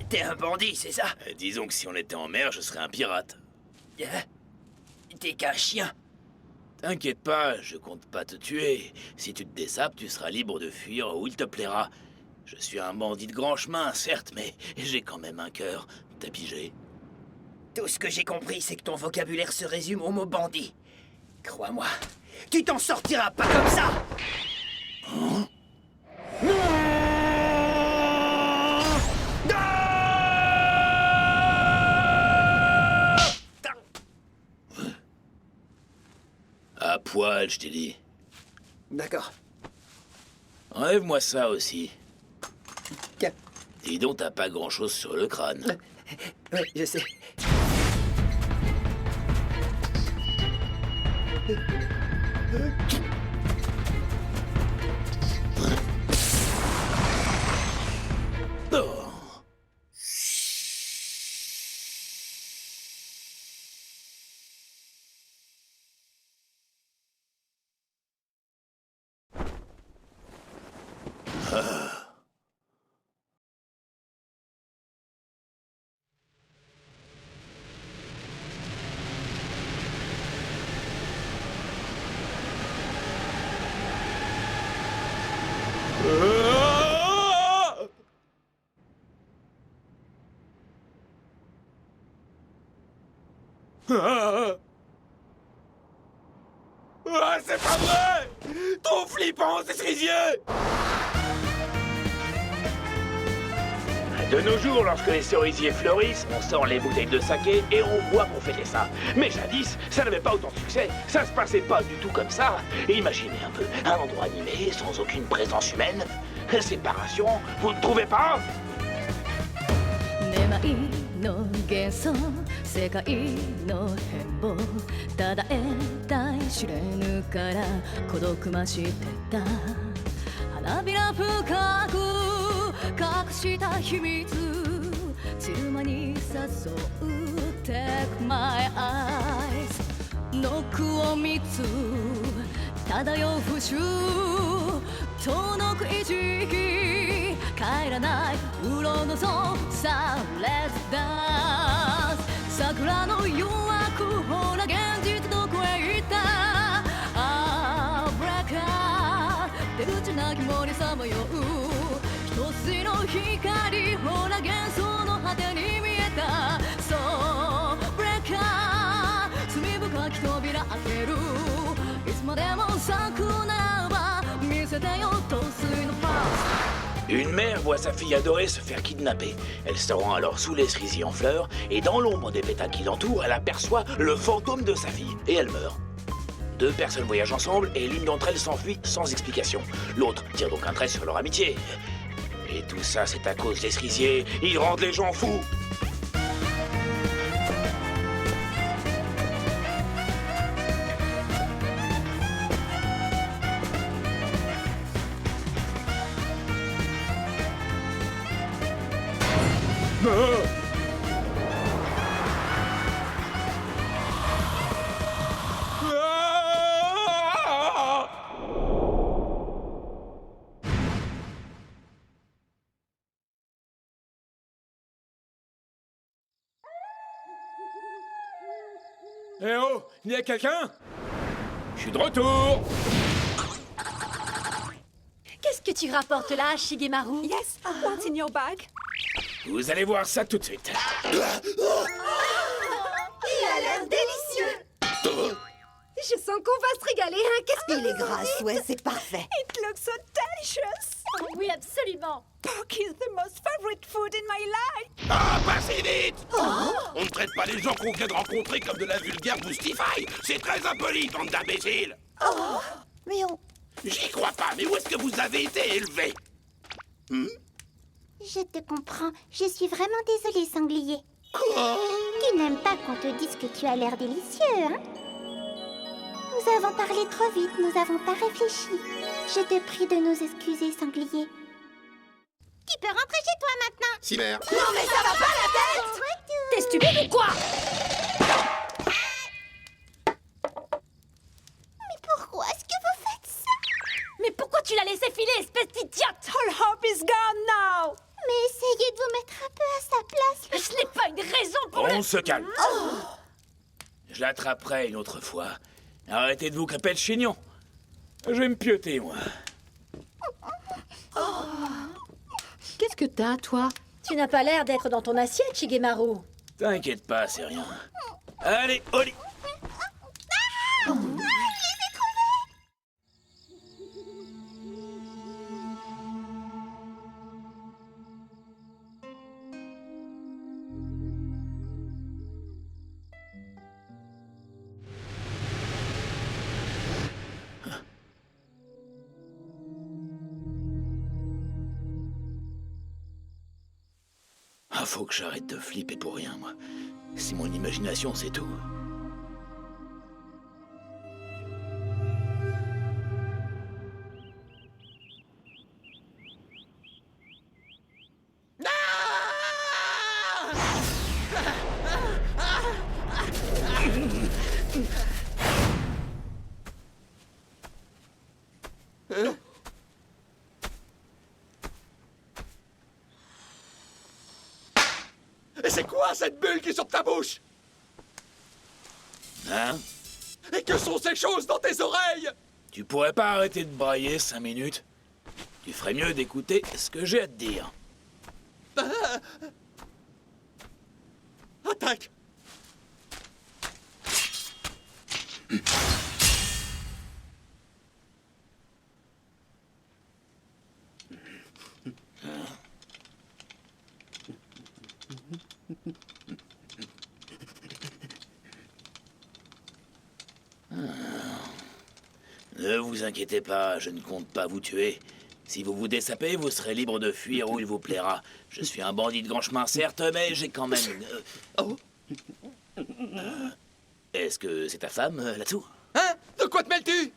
T'es un bandit, c'est ça? Disons que si on était en mer, je serais un pirate. T'es qu'un chien. T'inquiète pas, je compte pas te tuer. Si tu te dessapes, tu seras libre de fuir où il te plaira. Je suis un bandit de grand chemin, certes, mais j'ai quand même un cœur. T'as pigé? Tout ce que j'ai compris, c'est que ton vocabulaire se résume au mot bandit. Crois-moi, tu t'en sortiras pas comme ça. Hein? À poil, je t'ai dit. D'accord. Enlève-moi ça aussi. Tiens. Dis donc, t'as pas grand-chose sur le crâne. Oui, je sais. Oh. Ah, c'est pas vrai! Trop flippant, ces cerisiers! De nos jours, lorsque les cerisiers fleurissent, on sort les bouteilles de saké et on boit pour fêter ça. Mais jadis, ça n'avait pas autant de succès. Ça se passait pas du tout comme ça. Imaginez un peu, un endroit animé, sans aucune présence humaine. Séparation, vous ne trouvez pas? めまいの幻想世界の変貌ただ得体知れぬから孤独増してた花びら深く隠した秘密散る間に誘う Take my eyes ノックを3つ漂う不臭遠のく意地帰らないウロのぞさあ Let's dance 桜の誘惑ほら現実どこへ行ったあブラカー出口なき森さまよ一筋の光ほら幻想の果てに見えたそうブレーカー罪深き扉開けるいつまでも咲くならば見せてよ透水のパス Une mère voit sa fille adorée se faire kidnapper. Elle se rend alors sous les cerisiers en fleurs, et dans l'ombre des pétales qui l'entourent, elle aperçoit le fantôme de sa fille, et elle meurt. Deux personnes voyagent ensemble, et l'une d'entre elles s'enfuit sans explication. L'autre tire donc un trait sur leur amitié. Et tout ça, c'est à cause des cerisiers. Ils rendent les gens fous. Eh oh, il y a quelqu'un? Je suis de retour. Qu'est-ce que tu rapportes là, Shigemaru? Yes, what's in your bag? Vous allez voir ça tout de suite. Il a l'air délicieux! Je sens qu'on va se régaler, hein? Qu'est-ce que... Il est grasse, ouais, c'est parfait. It looks so delicious! Oui, absolument! Pork is the most favorite food in my life! Ah, passez vite! On ne traite pas les gens qu'on vient de rencontrer comme de la vulgaire boostify. C'est très impoli, bande d'imbéciles! Mais on... J'y crois pas, mais où est-ce que vous avez été élevé? Je te comprends. Je suis vraiment désolée, sanglier. Tu n'aimes pas qu'on te dise que tu as l'air délicieux, hein? Nous avons parlé trop vite, nous n'avons pas réfléchi. Je te prie de nous excuser, sanglier. Tu peux rentrer chez toi maintenant. Cyber. Non mais ça va pas la tête! T'es stupide ou quoi? on se calme. Je l'attraperai une autre fois. Arrêtez de vous crêper le chignon. Je vais me pieuter, moi. Qu'est-ce que t'as, toi? Tu n'as pas l'air d'être dans ton assiette, Shigemaru. T'inquiète pas, c'est rien. Allez, au lit. Ah, faut que j'arrête de flipper pour rien, moi. C'est mon imagination, c'est tout. Et c'est quoi cette bulle qui est sur ta bouche? Hein? Et que sont ces choses dans tes oreilles? Tu pourrais pas arrêter de brailler 5 minutes? Tu ferais mieux d'écouter ce que j'ai à te dire. Attaque! Ne vous inquiétez pas, je ne compte pas vous tuer. Si vous vous dessapez, vous serez libre de fuir où il vous plaira. Je suis un bandit de grand chemin, certes, mais j'ai quand même une... Oh? Est-ce que c'est ta femme, là-dessous? Hein? De quoi te mêles-tu?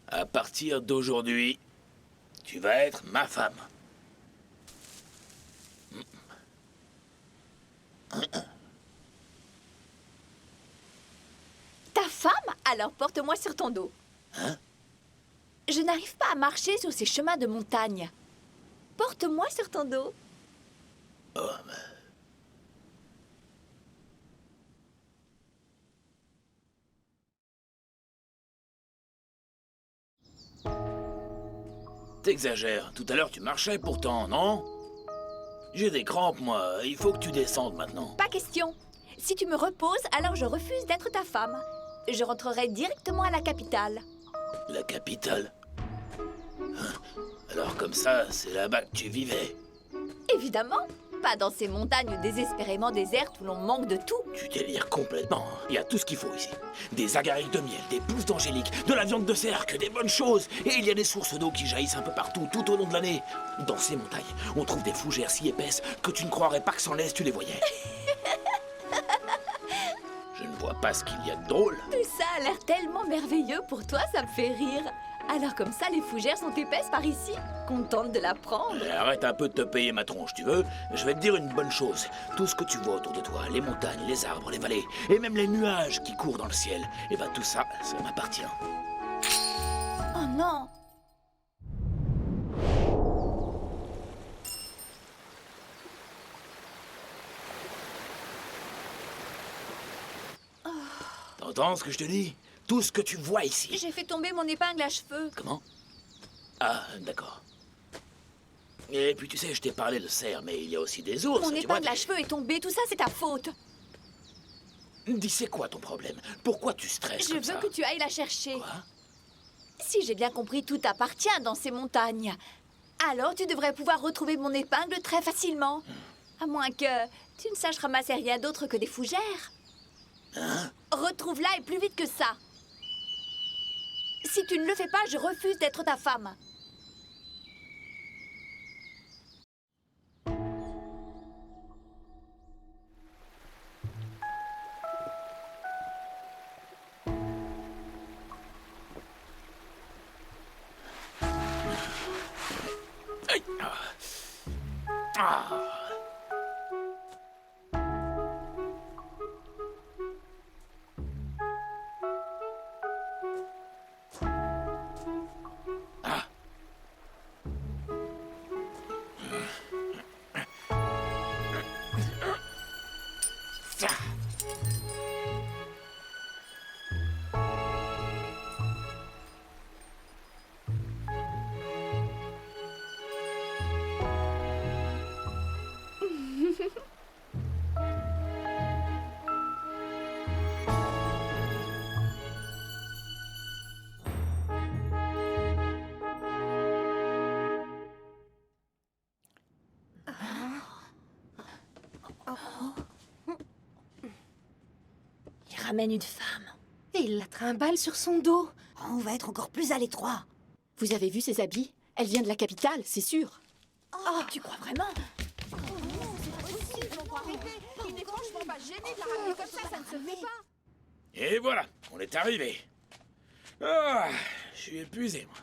À partir d'aujourd'hui, tu vas être ma femme. Ta femme? Alors porte-moi sur ton dos. Hein? Je n'arrive pas à marcher sur ces chemins de montagne. Porte-moi sur ton dos. Oh, T'exagères. Tout à l'heure, tu marchais pourtant, non? J'ai des crampes, moi. Il faut que tu descendes maintenant. Pas question. Si tu me reposes, alors je refuse d'être ta femme. Je rentrerai directement à la capitale. La capitale? Alors comme ça, c'est là-bas que tu vivais. Évidemment. Pas dans ces montagnes désespérément désertes où l'on manque de tout. Tu délires complètement. Il y a tout ce qu'il faut ici. Des agarics de miel, des pousses d'angélique, de la viande de cerf, que des bonnes choses. Et il y a des sources d'eau qui jaillissent un peu partout, tout au long de l'année. Dans ces montagnes, on trouve des fougères si épaisses que tu ne croirais pas que sans l'aise tu les voyais. Je ne vois pas ce qu'il y a de drôle. Tout ça a l'air tellement merveilleux pour toi, ça me fait rire. Alors comme ça, les fougères sont épaisses par ici. Contente de l'apprendre. Arrête un peu de te payer ma tronche, tu veux? Je vais te dire une bonne chose. Tout ce que tu vois autour de toi, les montagnes, les arbres, les vallées, et même les nuages qui courent dans le ciel, et ben tout ça, ça m'appartient. Oh non! T'entends ce que je te dis? Tout ce que tu vois ici. J'ai fait tomber mon épingle à cheveux. Comment? Ah, d'accord. Et puis tu sais, je t'ai parlé de cerfs, mais il y a aussi des ours. Mon tu vois, épingle à cheveux est tombée, tout ça c'est ta faute. Dis, c'est quoi ton problème? Pourquoi tu stresses Je comme ça? veux que tu ailles la chercher. Quoi? Si j'ai bien compris, tout t'appartient dans ces montagnes. Alors tu devrais pouvoir retrouver mon épingle très facilement. À moins que tu ne saches ramasser rien d'autre que des fougères. Hein? Retrouve-la et plus vite que ça. Si tu ne le fais pas, je refuse d'être ta femme. Aïe. Ah. Ah. Ça. Il ramène une femme. Et il la trimballe sur son dos. On va être encore plus à l'étroit. Vous avez vu ses habits? Elle vient de la capitale, c'est sûr. Oh, tu crois vraiment? Il n'est franchement pas gêné de la ramener comme ça ne se fait pas. Et voilà, on est arrivé. Ah, je suis épuisé, moi.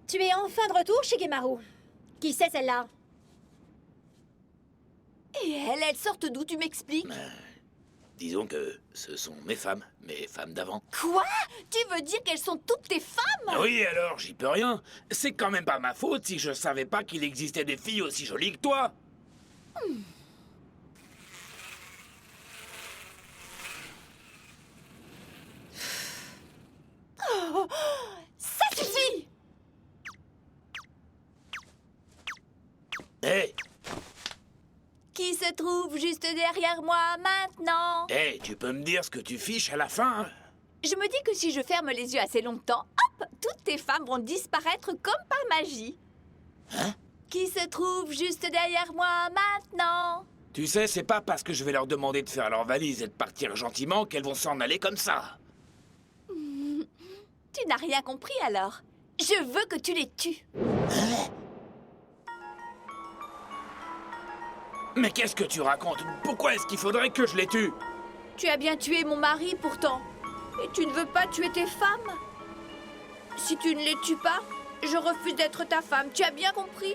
Tu es enfin de retour chez Gemaru. Qui c'est celle-là? Et elles sortent d'où, tu m'expliques? Disons que ce sont mes femmes d'avant. Quoi? Tu veux dire qu'elles sont toutes tes femmes? Oui, alors, j'y peux rien. C'est quand même pas ma faute si je savais pas qu'il existait des filles aussi jolies que toi. Oh, ça suffit! Hé, Qui se trouve juste derrière moi maintenant? tu peux me dire ce que tu fiches à la fin? Je me dis que si je ferme les yeux assez longtemps, hop, toutes tes femmes vont disparaître comme par magie. Hein? Qui se trouve juste derrière moi maintenant? Tu sais, c'est pas parce que je vais leur demander de faire leur valise et de partir gentiment qu'elles vont s'en aller comme ça. Tu n'as rien compris alors. Je veux que tu les tues. Mais qu'est-ce que tu racontes? Pourquoi est-ce qu'il faudrait que je les tue? Tu as bien tué mon mari pourtant. Et tu ne veux pas tuer tes femmes? Si tu ne les tues pas, je refuse d'être ta femme. Tu as bien compris?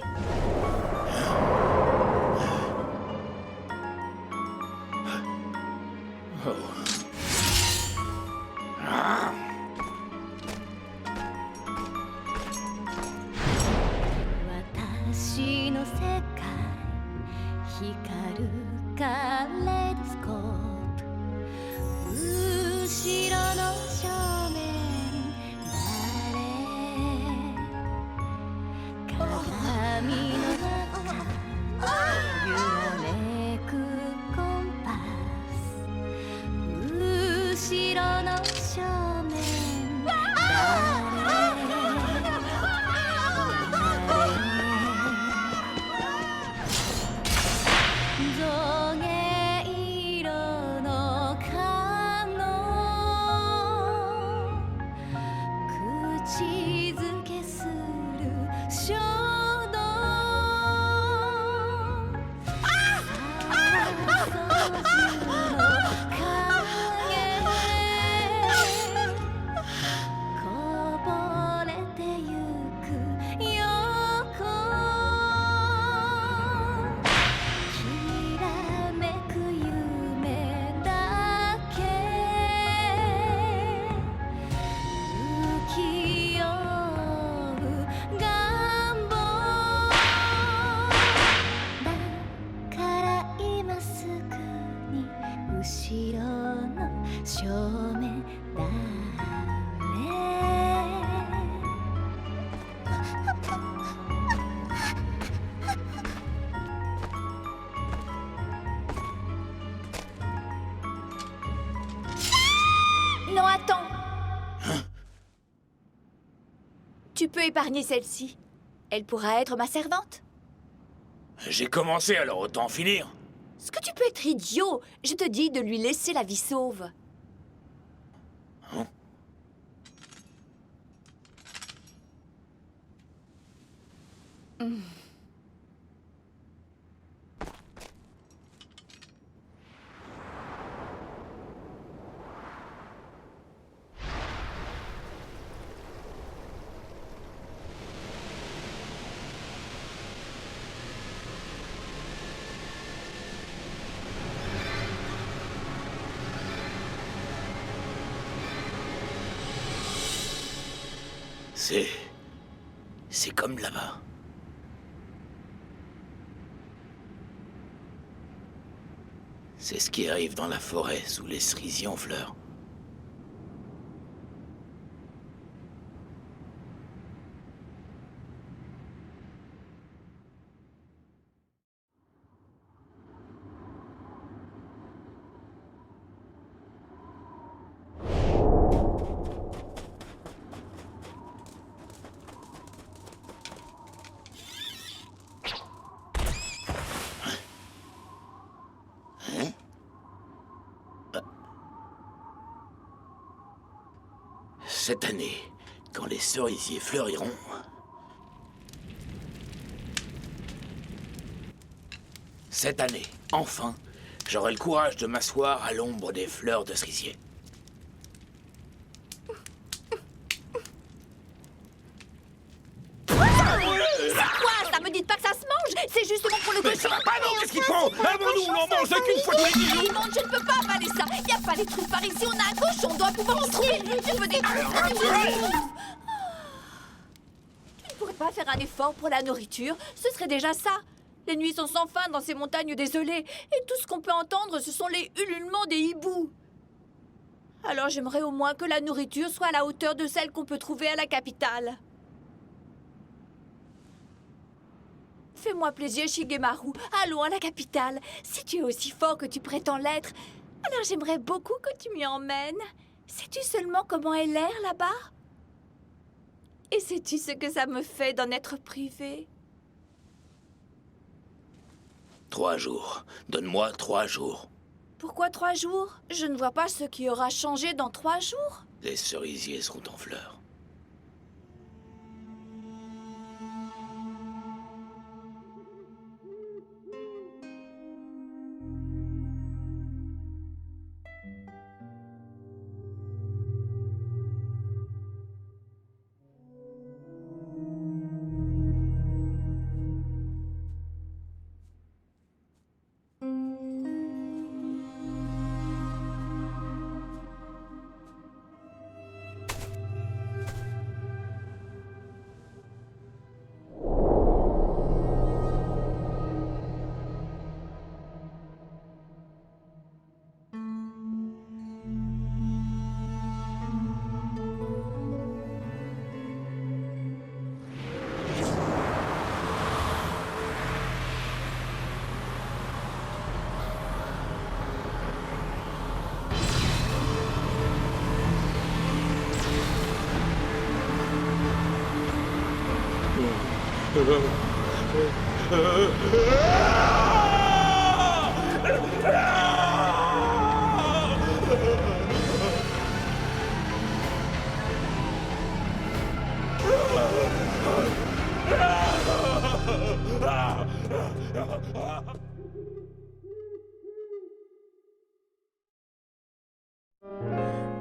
Tu peux épargner celle-ci. Elle pourra être ma servante. J'ai commencé, alors autant finir. Est-ce que tu peux être idiot? Je te dis de lui laisser la vie sauve. Hein? C'est comme là-bas. C'est ce qui arrive dans la forêt sous les cerisiers en fleurs. Cette année, quand les cerisiers fleuriront... Cette année, enfin, j'aurai le courage de m'asseoir à l'ombre des fleurs de cerisier. C'est quoi? Ça me dites pas que ça se mange? C'est justement pour le Mais ça va pas, non? Qu'est-ce qu'ils font? Avant-nous, on en mange qu'une fois tous les 10 jours! Je ne peux pas avaler ça. Y a pas les trucs par ici. On a un cochon. On doit pouvoir en trouver. Je veux des... Tu ne pourrais pas faire un effort pour la nourriture? Ce serait déjà ça. Les nuits sont sans fin dans ces montagnes désolées. Et tout ce qu'on peut entendre, ce sont les ululements des hiboux. Alors j'aimerais au moins que la nourriture soit à la hauteur de celle qu'on peut trouver à la capitale. Fais-moi plaisir, Shigemaru. Allons à la capitale. Si tu es aussi fort que tu prétends l'être, alors j'aimerais beaucoup que tu m'y emmènes. Sais-tu seulement comment est l'air là-bas? Et sais-tu ce que ça me fait d'en être privée? 3 jours. Donne-moi 3 jours. Pourquoi 3 jours? Je ne vois pas ce qui aura changé dans 3 jours. Les cerisiers seront en fleurs.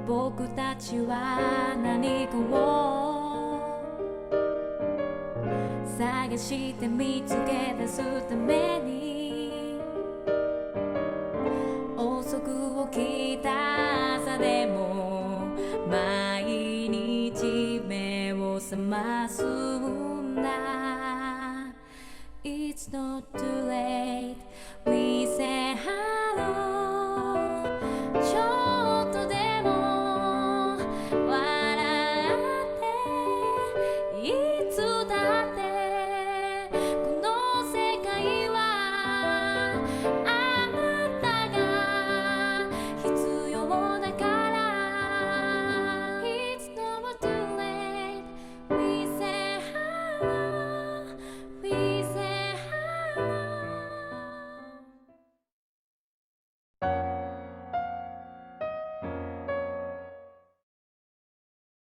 僕たちは何かを探して見つけ出すために遅く起きた朝でも毎日目を覚ますんだ It's not too late